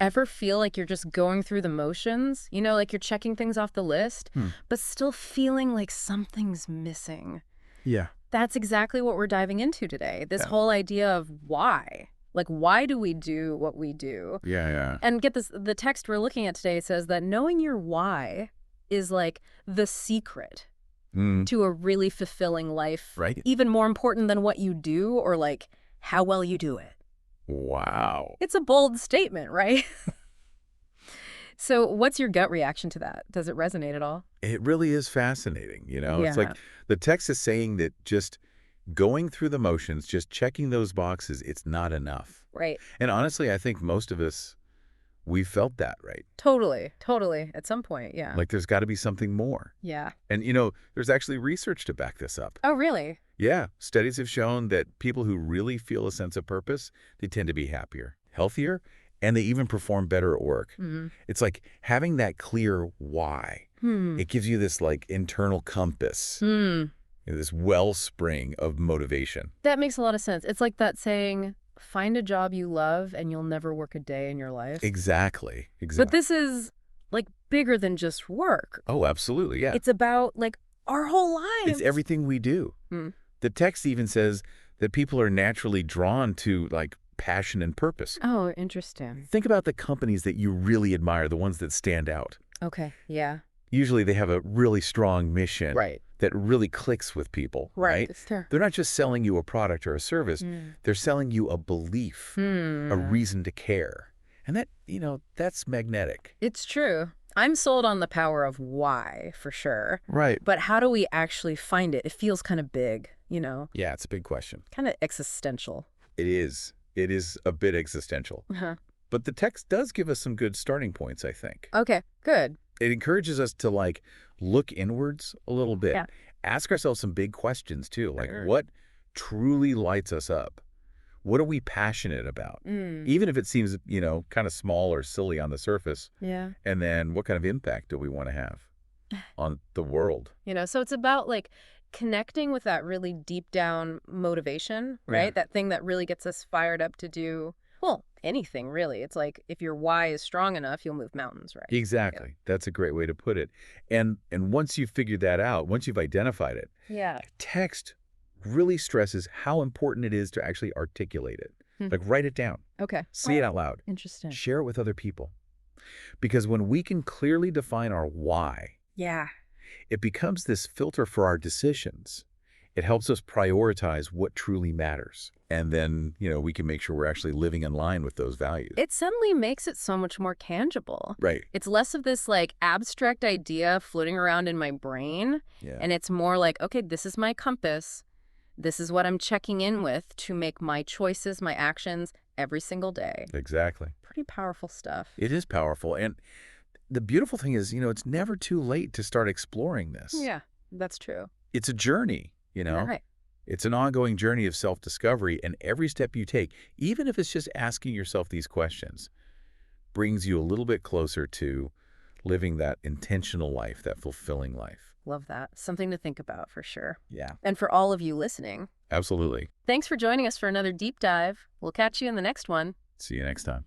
Ever feel like you're just going through the motions? You know, like you're checking things off the list, Hmm. but still feeling like something's missing. Yeah. That's exactly what we're diving into today. This Yeah. whole idea of why. Like, why do we do what we do? Yeah. Yeah. And get this, the text we're looking at today says that knowing your why is like the secret Mm, to a really fulfilling life, right. even more important than what you do or like how well you do it. Wow. It's a bold statement, right? So, what's your gut reaction to that? Does it resonate at all? It really is fascinating. It's Yeah, like the text is saying that just going through the motions, just checking those boxes, it's not enough. right. And honestly, I think most of us, we felt that, right? Totally, totally. At some point, yeah. Like there's got to be something more. Yeah. And, there's actually research to back this up. Oh, really? Yeah, studies have shown that people who really feel a sense of purpose, they tend to be happier, healthier, and they even perform better at work. Mm-hmm. It's like having that clear why. Hmm. It gives you this like internal compass, Hmm. this wellspring of motivation. That makes a lot of sense. It's like that saying, find a job you love and you'll never work a day in your life. Exactly. But Exactly. this is like bigger than just work. Oh, absolutely. Yeah. It's about like our whole lives. It's everything we do. Hmm. The text even says that people are naturally drawn to like passion and purpose. Oh, interesting. Think about the companies that you really admire, the ones that stand out. Okay. Yeah. Usually they have a really strong mission Right. that really clicks with people, right? It's fair. They're not just selling you a product or a service. Hmm. They're selling you a belief, a reason to care. And that, that's magnetic. It's true. I'm sold on the power of why, for sure. Right. But how do we actually find it? It feels kind of big, Yeah, it's a big question. kind of existential. It is. It is a bit existential. Uh-huh. But the text does give us some good starting points, I think. Okay, good. It encourages us to like look inwards a little bit. Yeah. Ask ourselves some big questions too, like Sure. what truly lights us up? What are we passionate about? Even if it seems, kind of small or silly on the surface. Yeah. And then what kind of impact do we want to have on the world? So it's about like connecting with that really deep down motivation, right? Yeah. That thing that really gets us fired up to do, well, anything really. It's like if your why is strong enough, you'll move mountains, right? Exactly. That's a great way to put it. And once you've figured that out, once you've identified it, Yeah. text really stresses how important it is to actually articulate it. Hmm. Like write it down, Okay. say it out loud, Interesting. share it with other people. Because when we can clearly define our why, Yeah. it becomes this filter for our decisions. It helps us prioritize what truly matters. And then, we can make sure we're actually living in line with those values. It suddenly makes it so much more tangible. Right. It's less of this like abstract idea floating around in my brain. Yeah. And it's more like, okay, this is my compass. This is what I'm checking in with to make my choices, my actions every single day. Exactly. Pretty powerful stuff. It is powerful. And the beautiful thing is, it's never too late to start exploring this. Yeah, that's true. It's a journey, Right. It's an ongoing journey of self-discovery, and every step you take, even if it's just asking yourself these questions, brings you a little bit closer to living that intentional life, that fulfilling life. Love that. Something to think about for sure. Yeah, And for all of you listening, absolutely. thanks for joining us for another deep dive. We'll catch you in the next one. See you next time.